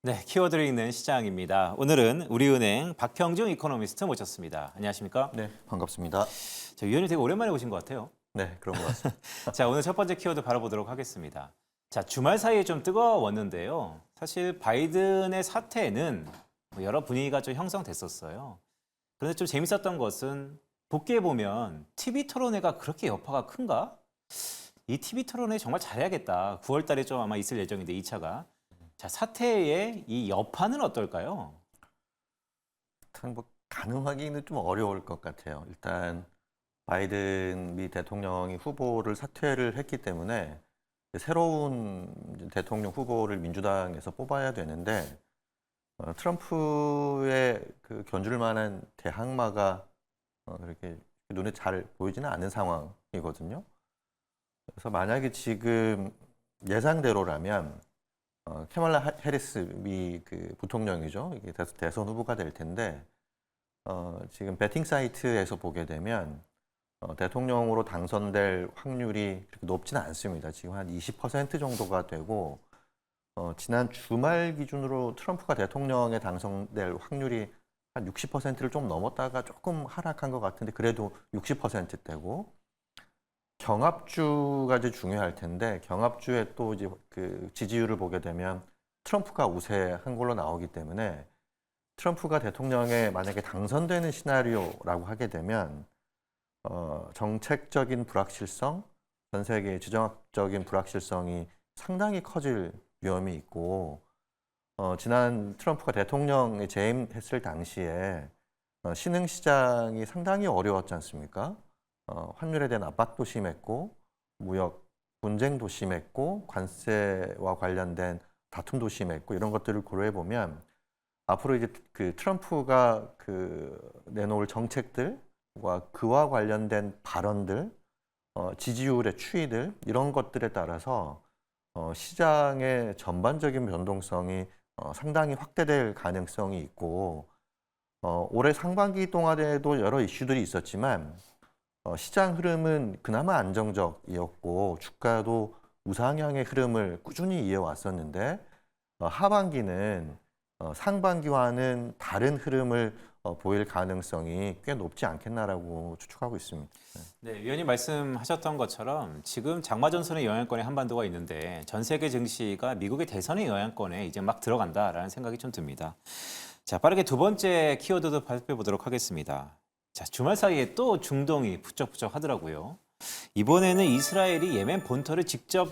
네, 키워드를 읽는 시장입니다. 오늘은 우리은행 박형중 이코노미스트 모셨습니다. 안녕하십니까? 네, 반갑습니다. 위원님 되게 오랜만에 오신 것 같아요. 네, 그런 것 같습니다. 자, 오늘 첫 번째 키워드 바라보도록 하겠습니다. 자, 주말 사이에 좀 뜨거웠는데요. 사실 바이든의 사태는 여러 분위기가 좀 형성됐었어요. 그런데 좀 재밌었던 것은 복귀해 보면 TV 토론회가 그렇게 여파가 큰가? 이 TV 토론회 정말 잘해야겠다. 9월 달에 좀 아마 있을 예정인데 2차가. 자, 사태의 이 여파는 어떨까요? 일단 뭐 가능하기는 좀 어려울 것 같아요. 일단 바이든 미 대통령이 후보를 사퇴를 했기 때문에 새로운 이제 대통령 후보를 민주당에서 뽑아야 되는데 트럼프의 그 견줄 만한 대항마가 그렇게 눈에 잘 보이지는 않는 상황이거든요. 그래서 만약에 지금 예상대로라면 캐멀라 해리스 미 그 부통령이죠. 이게 대선 후보가 될 텐데 지금 베팅 사이트에서 보게 되면 대통령으로 당선될 확률이 그렇게 높지는 않습니다. 지금 한 20% 정도가 되고 지난 주말 기준으로 트럼프가 대통령에 당선될 확률이 한 60%를 좀 넘었다가 조금 하락한 것 같은데 그래도 60%대고 경합주가 이제 중요할 텐데 경합주에 또 이제 그 지지율을 보게 되면 트럼프가 우세한 걸로 나오기 때문에 트럼프가 대통령에 만약에 당선되는 시나리오라고 하게 되면 정책적인 불확실성, 전 세계의 지정학적인 불확실성이 상당히 커질 위험이 있고 지난 트럼프가 대통령에 재임했을 당시에 신흥시장이 상당히 어려웠지 않습니까? 환율에 대한 압박도 심했고 무역 분쟁도 심했고 관세와 관련된 다툼도 심했고 이런 것들을 고려해 보면 앞으로 이제 그 트럼프가 그 내놓을 정책들과 그와 관련된 발언들, 지지율의 추이들 이런 것들에 따라서 시장의 전반적인 변동성이 상당히 확대될 가능성이 있고 올해 상반기 동안에도 여러 이슈들이 있었지만 시장 흐름은 그나마 안정적이었고 주가도 우상향의 흐름을 꾸준히 이어왔었는데 하반기는 상반기와는 다른 흐름을 보일 가능성이 꽤 높지 않겠나라고 추측하고 있습니다. 네, 위원님 말씀하셨던 것처럼 지금 장마 전선의 영향권에 한반도가 있는데 전 세계 증시가 미국의 대선의 영향권에 이제 막 들어간다라는 생각이 좀 듭니다. 자, 빠르게 두 번째 키워드도 살펴보도록 하겠습니다. 자, 주말 사이에 또 중동이 부쩍부쩍 하더라고요. 이번에는 이스라엘이 예멘 본토를 직접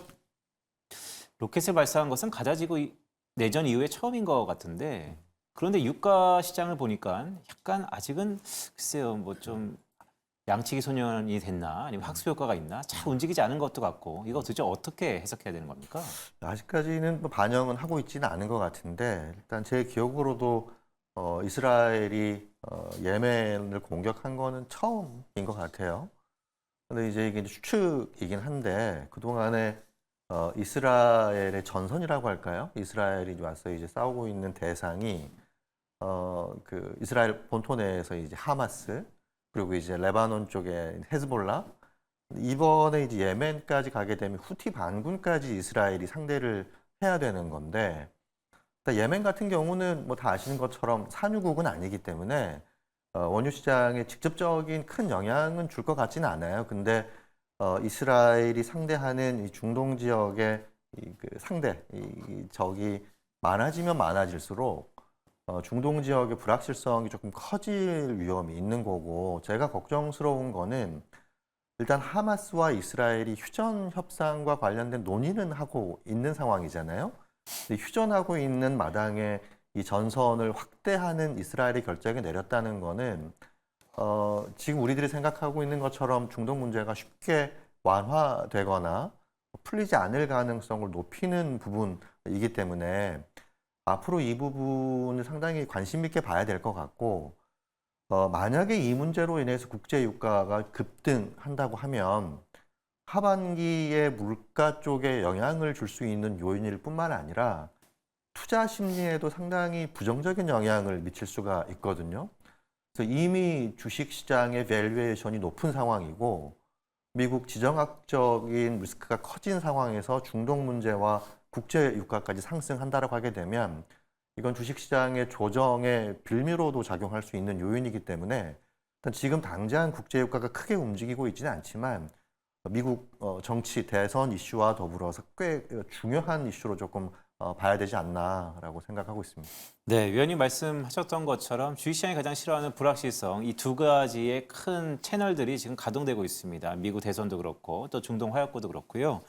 로켓을 발사한 것은 가자지구 내전 이후에 처음인 것 같은데 그런데 유가 시장을 보니까 약간 아직은 글쎄요 뭐 좀 양치기 소년이 됐나 아니면 학습 효과가 있나 잘 움직이지 않은 것도 같고 이거 도대체 어떻게 해석해야 되는 겁니까? 아직까지는 뭐 반영은 하고 있지는 않은 것 같은데 일단 제 기억으로도 이스라엘이 예멘을 공격한 거는 처음인 것 같아요. 근데 이제 이게 추측이긴 한데 그동안에 이스라엘의 전선이라고 할까요? 이스라엘이 와서 이제 싸우고 있는 대상이 그 이스라엘 본토 내에서 이제 하마스 그리고 이제 레바논 쪽에 헤즈볼라 이번에 이제 예멘까지 가게 되면 후티 반군까지 이스라엘이 상대를 해야 되는 건데 일단 예멘 같은 경우는 뭐 다 아시는 것처럼 산유국은 아니기 때문에 원유 시장에 직접적인 큰 영향은 줄 것 같지는 않아요. 근데 이스라엘이 상대하는 이 중동 지역의 그 상대 이 적이 많아지면 많아질수록 중동 지역의 불확실성이 조금 커질 위험이 있는 거고 제가 걱정스러운 거는 일단 하마스와 이스라엘이 휴전 협상과 관련된 논의는 하고 있는 상황이잖아요. 근데 휴전하고 있는 마당에 이 전선을 확대하는 이스라엘의 결정이 내렸다는 거는 지금 우리들이 생각하고 있는 것처럼 중동 문제가 쉽게 완화되거나 풀리지 않을 가능성을 높이는 부분이기 때문에 앞으로 이 부분을 상당히 관심 있게 봐야 될 것 같고 만약에 이 문제로 인해서 국제 유가가 급등한다고 하면 하반기에 물가 쪽에 영향을 줄 수 있는 요인일 뿐만 아니라 투자 심리에도 상당히 부정적인 영향을 미칠 수가 있거든요. 그래서 이미 주식 시장의 밸류에이션이 높은 상황이고 미국 지정학적인 리스크가 커진 상황에서 중동 문제와 국제 유가까지 상승한다라고 하게 되면 이건 주식시장의 조정에 빌미로도 작용할 수 있는 요인이기 때문에 일단 지금 당장 국제유가가 크게 움직이고 있지는 않지만 미국 정치 대선 이슈와 더불어서 꽤 중요한 이슈로 조금 봐야 되지 않나라고 생각하고 있습니다. 네, 위원님 말씀하셨던 것처럼 주식시장이 가장 싫어하는 불확실성, 이 두 가지의 큰 채널들이 지금 가동되고 있습니다. 미국 대선도 그렇고 또 중동 화약고도 그렇고요.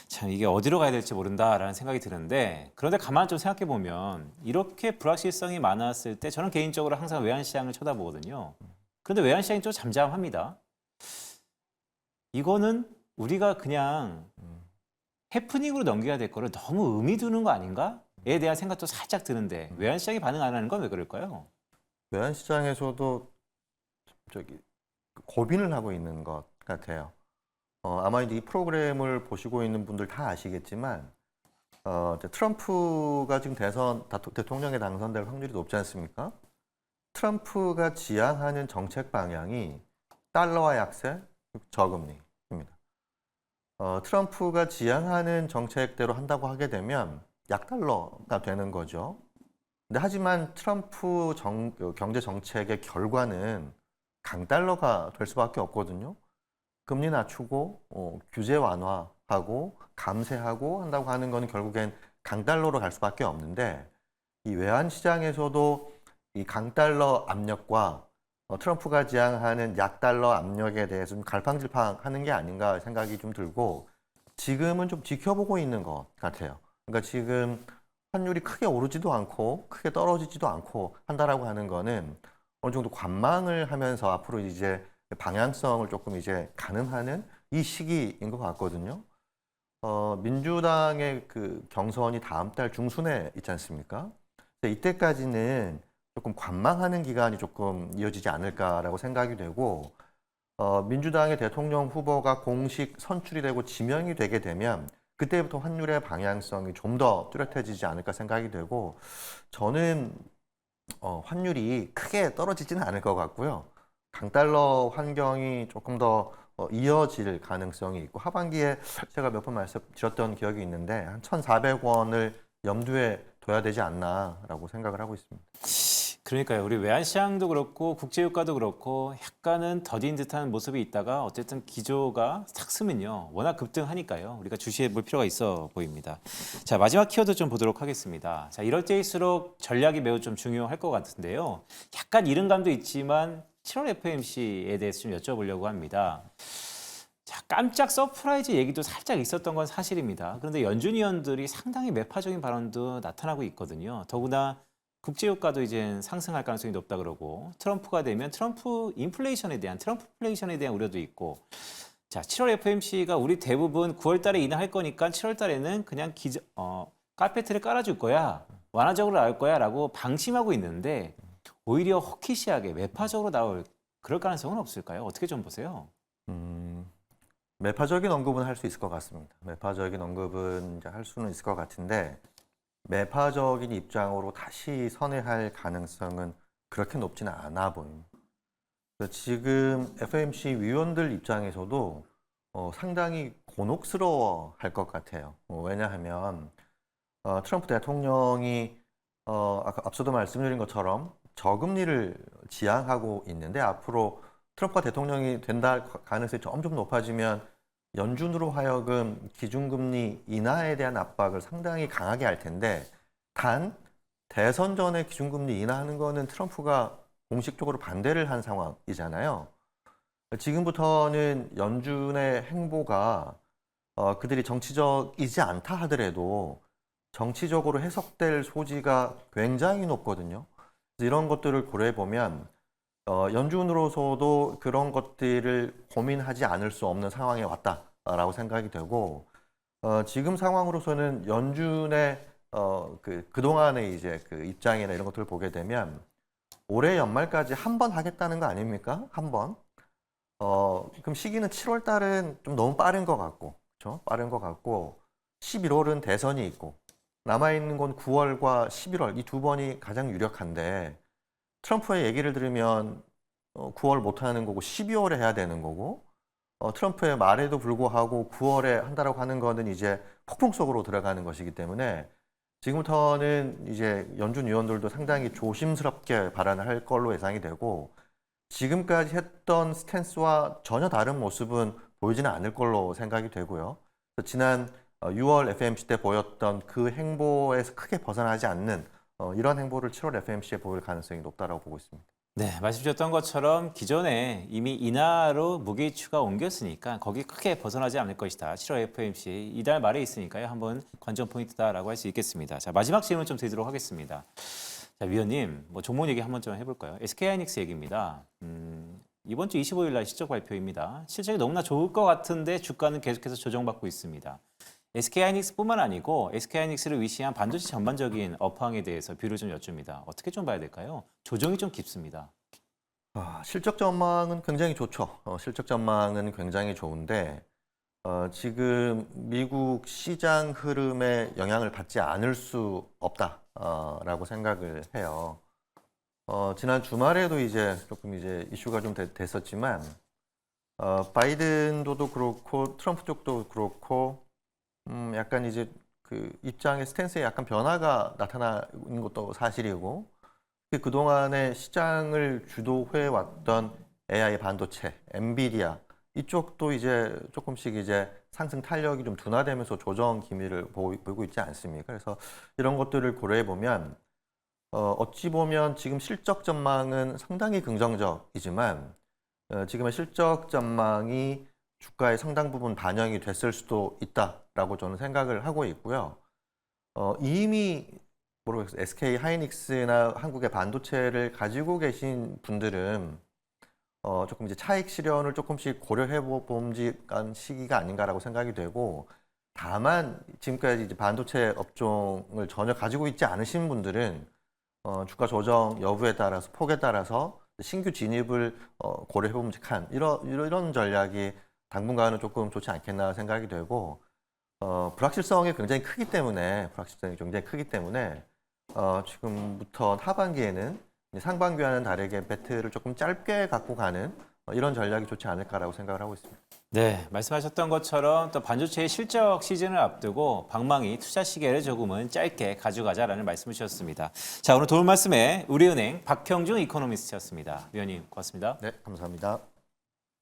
참 이게 어디로 가야 될지 모른다라는 생각이 드는데, 그런데 가만 좀 생각해 보면 이렇게 불확실성이 많았을 때 저는 개인적으로 항상 외환시장을 쳐다보거든요. 그런데 외환시장이 좀 잠잠합니다. 이거는 우리가 그냥 해프닝으로 넘겨야 될 거를 너무 의미 두는 거 아닌가?에 대한 생각도 살짝 드는데 외환시장이 반응 안 하는 건 왜 그럴까요? 외환시장에서도 고민을 하고 있는 것 같아요. 아마 이제 이 프로그램을 보시고 있는 분들 다 아시겠지만 이제 트럼프가 지금 대통령에 당선될 확률이 높지 않습니까? 트럼프가 지향하는 정책 방향이 달러화 약세, 저금리입니다. 트럼프가 지향하는 정책대로 한다고 하게 되면 약달러가 되는 거죠. 근데 하지만 트럼프 경제 정책의 결과는 강달러가 될 수밖에 없거든요. 금리 낮추고 규제 완화하고 감세하고 한다고 하는 거는 결국엔 강달러로 갈 수밖에 없는데, 이 외환 시장에서도 이 강달러 압력과 트럼프가 지향하는 약달러 압력에 대해서 좀 갈팡질팡하는 게 아닌가 생각이 좀 들고, 지금은 좀 지켜보고 있는 것 같아요. 그러니까 지금 환율이 크게 오르지도 않고 크게 떨어지지도 않고 한다라고 하는 거는 어느 정도 관망을 하면서 앞으로 이제 방향성을 조금 이제 가늠하는 이 시기인 것 같거든요. 민주당의 그 경선이 다음 달 중순에 있지 않습니까? 이때까지는 조금 관망하는 기간이 조금 이어지지 않을까라고 생각이 되고, 민주당의 대통령 후보가 공식 선출이 되고 지명이 되게 되면 그때부터 환율의 방향성이 좀 더 뚜렷해지지 않을까 생각이 되고, 저는 환율이 크게 떨어지지는 않을 것 같고요. 강달러 환경이 조금 더 이어질 가능성이 있고, 하반기에 제가 몇 번 말씀드렸던 기억이 있는데 한 1,400원을 염두에 둬야 되지 않나라고 생각을 하고 있습니다. 그러니까요. 우리 외환시장도 그렇고 국제유가도 그렇고 약간은 더딘 듯한 모습이 있다가 어쨌든 기조가 싹 쓰면요. 워낙 급등하니까요. 우리가 주시해 볼 필요가 있어 보입니다. 자, 마지막 키워드 좀 보도록 하겠습니다. 자, 이럴 때일수록 전략이 매우 좀 중요할 것 같은데요. 약간 이른 감도 있지만 7월 FOMC에 대해서 좀 여쭤보려고 합니다. 자, 깜짝 서프라이즈 얘기도 살짝 있었던 건 사실입니다. 그런데 연준 위원들이 상당히 매파적인 발언도 나타나고 있거든요. 더구나 국제유가도 이제 상승할 가능성이 높다 그러고, 트럼프가 되면 트럼프 인플레이션에 대한 우려도 있고, 자, 7월 FOMC가 우리 대부분 9월 달에 인하할 거니까 7월 달에는 그냥 카페트를 깔아줄 거야, 완화적으로 나올 거야 라고 방심하고 있는데, 오히려 허키시하게 매파적으로 나올 그럴 가능성은 없을까요? 어떻게 좀 보세요? 매파적인 언급은 할 수 있을 것 같습니다. 매파적인 언급은 이제 할 수는 있을 것 같은데, 매파적인 입장으로 다시 선회할 가능성은 그렇게 높지는 않아 보입니다. 지금 FOMC 위원들 입장에서도 상당히 곤혹스러워 할 것 같아요. 왜냐하면 트럼프 대통령이 앞서도 말씀드린 것처럼 저금리를 지향하고 있는데, 앞으로 트럼프가 대통령이 된다 가능성이 점점 높아지면 연준으로 하여금 기준금리 인하에 대한 압박을 상당히 강하게 할 텐데, 단 대선 전에 기준금리 인하하는 거는 트럼프가 공식적으로 반대를 한 상황이잖아요. 지금부터는 연준의 행보가 그들이 정치적이지 않다 하더라도 정치적으로 해석될 소지가 굉장히 높거든요. 이런 것들을 고려해 보면 연준으로서도 그런 것들을 고민하지 않을 수 없는 상황에 왔다라고 생각이 되고, 지금 상황으로서는 연준의 그동안의 이제 그 입장이나 이런 것들을 보게 되면 올해 연말까지 한 번 하겠다는 거 아닙니까? 한 번. 그럼 시기는 7월 달은 좀 너무 빠른 것 같고, 그렇죠? 빠른 것 같고, 11월은 대선이 있고, 남아있는 건 9월과 11월 이 두 번이 가장 유력한데, 트럼프의 얘기를 들으면 9월 못 하는 거고 12월에 해야 되는 거고, 트럼프의 말에도 불구하고 9월에 한다라고 하는 거는 이제 폭풍 속으로 들어가는 것이기 때문에 지금부터는 이제 연준 위원들도 상당히 조심스럽게 발언을 할 걸로 예상이 되고 지금까지 했던 스탠스와 전혀 다른 모습은 보이지는 않을 걸로 생각이 되고요. 지난 6월 FMC 때 보였던 그 행보에서 크게 벗어나지 않는 이런 행보를 7월 FMC에 보일 가능성이 높다라고 보고 있습니다. 네, 말씀 주셨던 것처럼 기존에 이미 인하로 무게 이슈가 옮겼으니까 거기 크게 벗어나지 않을 것이다. 7월 FOMC 이달 말에 있으니까요. 한번 관전 포인트다라고 할 수 있겠습니다. 자, 마지막 질문 좀 드리도록 하겠습니다. 자, 위원님, 뭐 종목 얘기 한번 좀 해볼까요? SK하이닉스 얘기입니다. 이번 주 25일 날 실적 발표입니다. 실적이 너무나 좋을 것 같은데 주가는 계속해서 조정받고 있습니다. SK하이닉스뿐만 아니고 SK하이닉스를 위시한 반도체 전반적인 업황에 대해서 뷰를 좀 여쭙니다. 어떻게 좀 봐야 될까요? 조정이 좀 깊습니다. 실적 전망은 굉장히 좋죠. 실적 전망은 굉장히 좋은데 지금 미국 시장 흐름에 영향을 받지 않을 수 없다라고 생각을 해요. 지난 주말에도 이제 조금 이제 이슈가 좀 됐었지만 바이든도 그렇고 트럼프 쪽도 그렇고 약간 이제 그 입장의 스탠스에 약간 변화가 나타나는 것도 사실이고 그동안에 시장을 주도해 왔던 AI 반도체, 엔비디아 이쪽도 이제 조금씩 이제 상승 탄력이 좀 둔화되면서 조정 기미를 보이고 있지 않습니까? 그래서 이런 것들을 고려해 보면 어찌 보면 지금 실적 전망은 상당히 긍정적이지만 지금의 실적 전망이 주가의 상당 부분 반영이 됐을 수도 있다라고 저는 생각을 하고 있고요. 이미 모르겠어요. SK 하이닉스나 한국의 반도체를 가지고 계신 분들은 조금 이제 차익 실현을 조금씩 고려해 봄직한 시기가 아닌가라고 생각이 되고 다만 지금까지 이제 반도체 업종을 전혀 가지고 있지 않으신 분들은 주가 조정 여부에 따라서 폭에 따라서 신규 진입을 고려해 봄직한 이런 전략이 당분간은 조금 좋지 않겠나 생각이 되고 불확실성이 굉장히 크기 때문에 지금부터 하반기에는 상반기와는 다르게 배트를 조금 짧게 갖고 가는 이런 전략이 좋지 않을까라고 생각을 하고 있습니다. 네, 말씀하셨던 것처럼 또 반도체의 실적 시즌을 앞두고 방망이 투자 시계를 조금은 짧게 가져가자라는 말씀을 주셨습니다. 자, 오늘 도움 말씀에 우리은행 박형준 이코노미스트였습니다. 위원님, 고맙습니다. 네, 감사합니다.